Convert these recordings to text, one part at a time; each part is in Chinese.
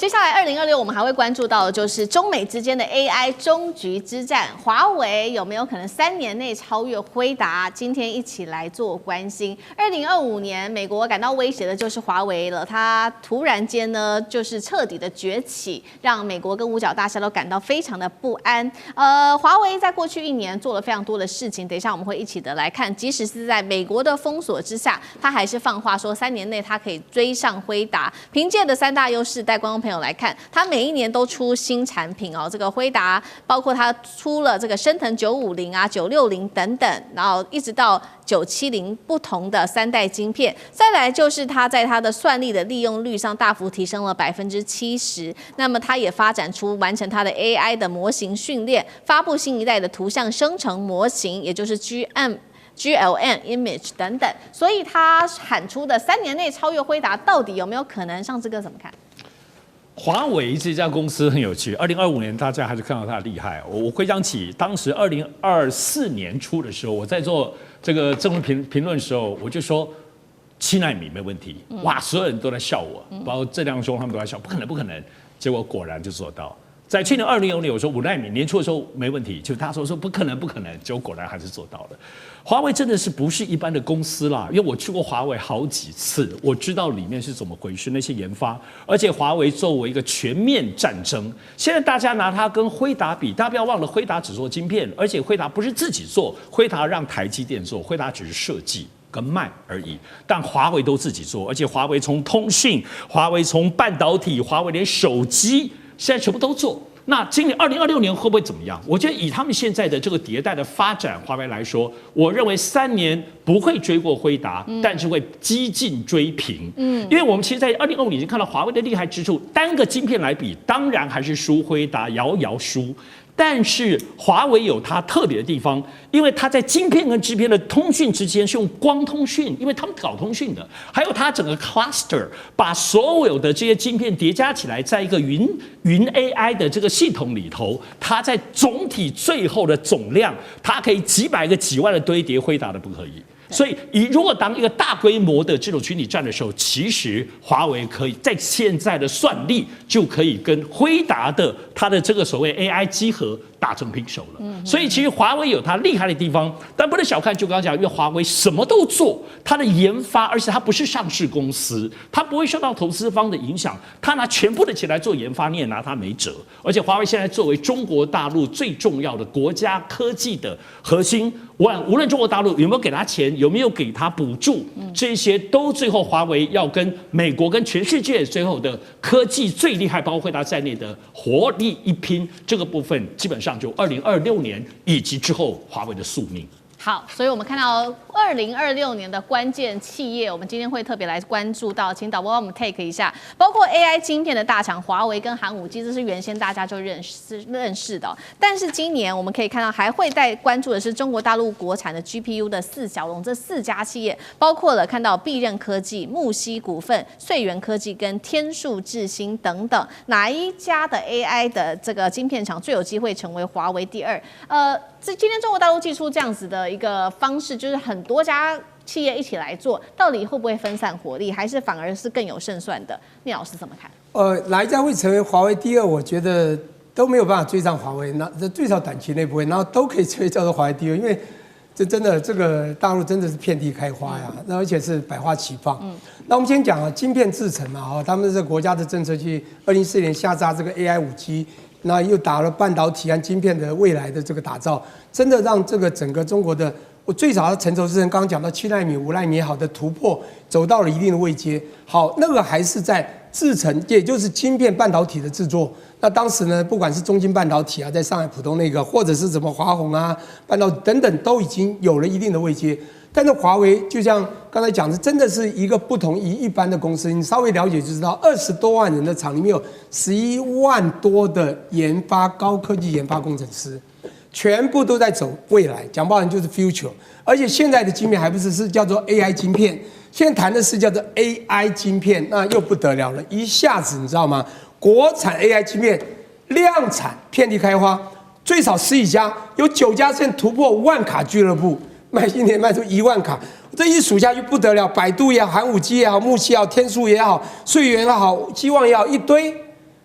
接下來2026我們還會關注到的就是中美之間的 AI 終局之戰，華為有沒有可能3年內超越輝達？今天一起來做關心。2025年，美國感到威脅的就是華為了，它突然間呢就是徹底的崛起，讓美國跟五角大廈都感到非常的不安。華為在過去1年做了非常多的事情，等一下我們會一起的來看，即使是在美国的封鎖之下，它還是放話說3年內它可以追上輝達，憑借的3大優勢，帶觀眾朋友來看，它每一年都出新產品哦。這個輝達包括它出了這個昇騰950啊、960等等，然後一直到970不同的3代晶片。再來就是它在它的算力的利用率上大幅提升了70%。那麼它也發展出完成它的 AI 的模型訓練，發布新一代的圖像生成模型，也就是 GLM Image 等等。所以它喊出的3年內超越輝達，到底有沒有可能？上志哥怎麼看？華為這家公司很有趣，2025年大家還是看到它的厲害。我回想起當時2024年初的時候，我在做這個政論評論的時候，我就說7奈米沒問題，哇，所有人都在笑我，包括鄭亮兄他們都在笑，不可能不可能，結果果然就做到。在去年2020年，我說5奈米年初的時候沒問題，就他說不可能不可能，結果果然還是做到了。華為真的是不是一般的公司啦，因為我去過華為好幾次，我知道裡面是怎麼回事，那些研發，而且華為作為一個全面戰爭，現在大家拿它跟輝達比，大家不要忘了，輝達只做晶片，而且輝達不是自己做，輝達讓台積電做，輝達只是設計跟賣而已，但華為都自己做，而且華為從通訊，華為從半導體，華為連手機現在全部都做。那今年2026年會不會怎麼樣？我覺得以他們現在的這個迭代的發展，華為來說，我認為3年不會追過輝達，但是會幾近追平。因為我們其實，在2025年已經看到華為的厲害之處，單個晶片來比，當然還是輸輝達，遙遙輸。但是華為有它特別的地方，因為它在晶片跟晶片的通訊之間是用光通訊，因為他們搞通訊的，還有它整個 cluster 把所有的這些晶片疊加起來，在一個雲 AI 的這個系統裡頭，它在總體最後的總量，它可以幾百個幾萬的堆疊，輝達的不可以。所以，如果當一個大規模的這種群體戰的時候，其實華為可以在現在的算力就可以跟輝達的它的這個所謂 AI 機核打成平手了。所以，其實華為有它厲害的地方，但不能小看。就剛剛講，因為華為什麼都做，它的研發，而且它不是上市公司，它不會受到投資方的影響，它拿全部的錢來做研發，你也拿它沒轍。而且，華為現在作為中國大陸最重要的國家科技的核心，無論中國大陸有沒有給他錢，有沒有給他補助，這些都最後華為要跟美國跟全世界最後的科技最厲害，包括輝達在內的活力一拼，這個部分基本上就2026年以及之後華為的宿命。好，所以我們看到2026年的關鍵企業，我們今天會特別來關注到，請導播幫我們 take 一下，包括 AI 晶片的大廠華為跟寒武紀，這是原先大家就認識的。但是今年我們可以看到，還會再關注的是中國大陸國產的 GPU 的4小龍，這4家企業包括了看到必任科技、木犀股份、穗源科技跟天數智新等等，哪一家的 AI 的這個晶片廠最有機會成為華為第2？今天中國大陸祭出這樣子的一個方式，就是很多家企業一起來做，到底會不會分散火力，還是反而是更有勝算的？聶老師怎麼看？哪一家會成為華為第2？我覺得都沒有辦法追上華為，那最少短期內不會，然後都可以成为叫做華為第2，因為這真的这個大陸真的是遍地開花呀，那而且是百花齊放。那我們先講啊，晶片製程嘛，他們這個國家的政策去2014年下扎這個 AI 5G。那又打了半導體和晶片的未來的這個打造，真的讓這個整個中國的我最早的成熟製程，剛剛講到7奈米、5奈米也好的突破，走到了一定的位階。好，那個還是在製程，也就是晶片半導體的製作。那當時呢，不管是中芯半導體啊，在上海浦東那個，或者是什麼華虹啊、半導體等等，都已經有了一定的位階。但是華為就像剛才講的，真的是一個不同於一般的公司。你稍微了解就知道，20多萬人的廠裡面有11萬多的研發高科技研發工程師，全部都在走未來，講不好就是 future。而且現在的晶片還不是叫做 AI 晶片，現在談的是叫做 AI 晶片，那又不得了了，一下子你知道嗎？國產 AI 晶片量產遍地開花，最少10幾家，有9家現在突破萬卡俱樂部。一年賣出1萬卡，這一數下去不得了。百度也好，寒武紀也好，木犀也好，天數也好，穗源也好，希望也好，一堆。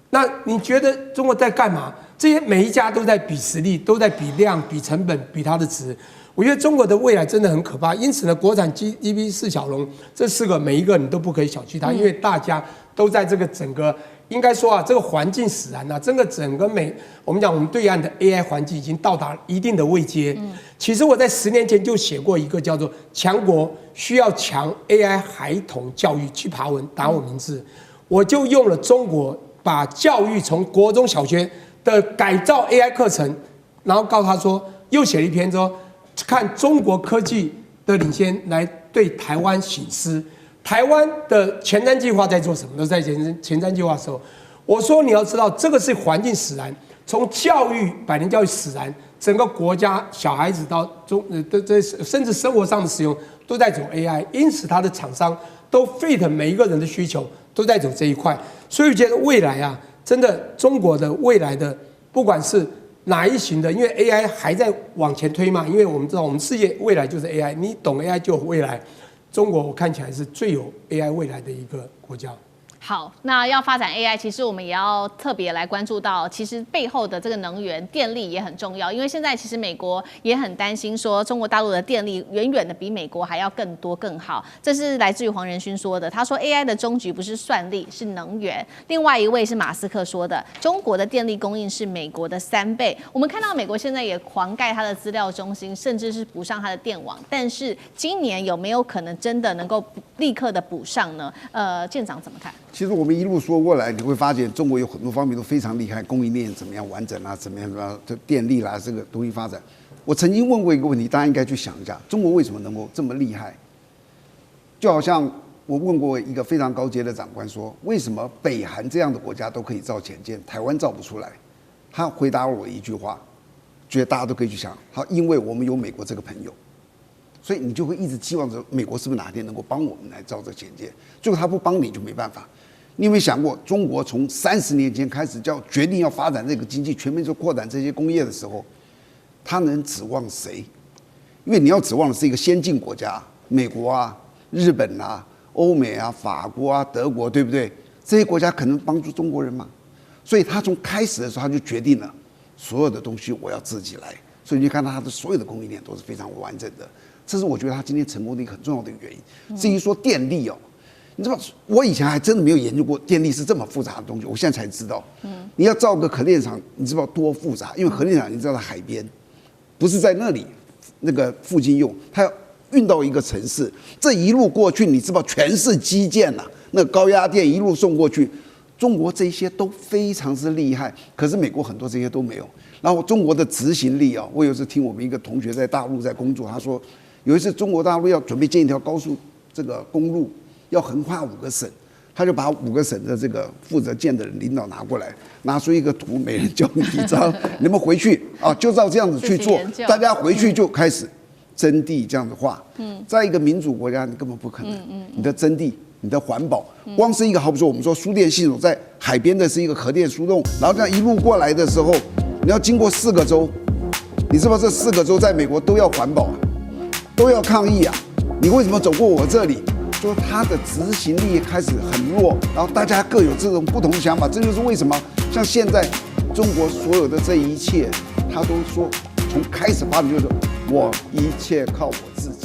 那你覺得中國在幹嘛？這些每一家都在比實力，都在比量、比成本、比它的值。我覺得中國的未來真的很可怕。因此呢，國產 GDP 四小龍這4個每一個你都不可以小覷它，因為大家都在這個整個。應該說啊，這個環境使然啊，整個我們講我們對岸的 AI 環境已經到達一定的位階。其實我在10年前就寫過一個叫做“強國需要強 AI 孩童教育”，去爬文打我名字，我就用了中國把教育從國中小學的改造 AI 課程，然後告訴他說，又寫了一篇說，看中國科技的領先來對台灣省思。台灣的前瞻計劃在做什麼？都在前瞻計劃的時候，我說你要知道，這個是環境使然，從教育百年教育使然，整個國家小孩子到甚至生活上的使用都在走 AI， 因此它的廠商都 fit 每一個人的需求，都在走這一塊。所以我覺得未來啊，真的中國的未來的不管是哪一型的，因為 AI 還在往前推嘛，因為我們知道我們世界未來就是 AI， 你懂 AI 就有未來。中國我看起來是最有 AI 未來的一個國家。好，那要發展 AI，其實我們也要特別來關注到，其實背後的這個能源電力也很重要，因為現在其實美國也很擔心說，中國大陸的電力遠遠的比美國還要更多更好。這是來自於黃仁勳說的，他說 AI 的終局不是算力，是能源。另外一位是馬斯克說的，中國的電力供應是美國的3倍。我們看到美國現在也狂蓋它的資料中心，甚至是補上它的電網，但是今年有沒有可能真的能夠立刻的補上呢？艦長怎麼看？其實我們一路說過來，你會發現中國有很多方面都非常厲害，供應鏈怎麼樣完整啊，怎麼樣的電力啦，這個東西發展。我曾經問過一個問題，大家應該去想一下，中國為什麼能夠這麼厲害？就好像我問過一個非常高階的長官說，為什麼北韓這樣的國家都可以造潛艦，台灣造不出來？他回答了我一句話，覺得大家都可以去想，好，因為我們有美國這個朋友。所以你就會一直期望着美國是不是哪天能夠幫我們來造這潛艦？結果他不幫你就沒辦法。你有沒有想過，中國從30年前開始就決定要發展這個經濟，全面去擴展這些工業的時候，他能指望誰？因為你要指望的是一個先進國家，美國啊、日本啊、歐美啊、法國啊、德國，對不對？這些國家可能幫助中國人嗎？所以他從開始的時候他就決定了，所有的東西我要自己來。所以你就看到他的所有的供應鏈都是非常完整的。這是我覺得他今天成功的一個很重要的原因。至於說電力哦，你知道我以前還真的沒有研究過電力是這麼複雜的東西，我現在才知道。你要造個核電廠，你知道多複雜？因為核電廠你知道在海邊，不是在那裡那個附近用，它要運到一個城市，這一路過去，你知道全是基建吶，那高壓電一路送過去。中國這些都非常之厲害，可是美國很多這些都沒有。然後中國的執行力啊，我有一次聽我們一個同學在大陸在工作，他說。有一次，中國大陸要準備建一條高速這個公路，要橫跨5個省，他就把5個省的這個負責建的人領導拿過來，拿出一個圖，每人交你一張，你們回去啊，就照這樣子去做，大家回去就開始徵地這樣子畫。在一個民主國家，你根本不可能。你的徵地，你的環保，光是一個好比說我們說輸電系統在海邊的是一個核電輸送，然後這樣一路過來的時候，你要經過4個州，你知道這4個州在美國都要環保啊。都要抗議啊！你為什麼走過我這裡？說他的執行力開始很弱，然後大家各有這種不同的想法，這就是為什麼像現在中國所有的這一切，他都說從開始發展就是我一切靠我自己。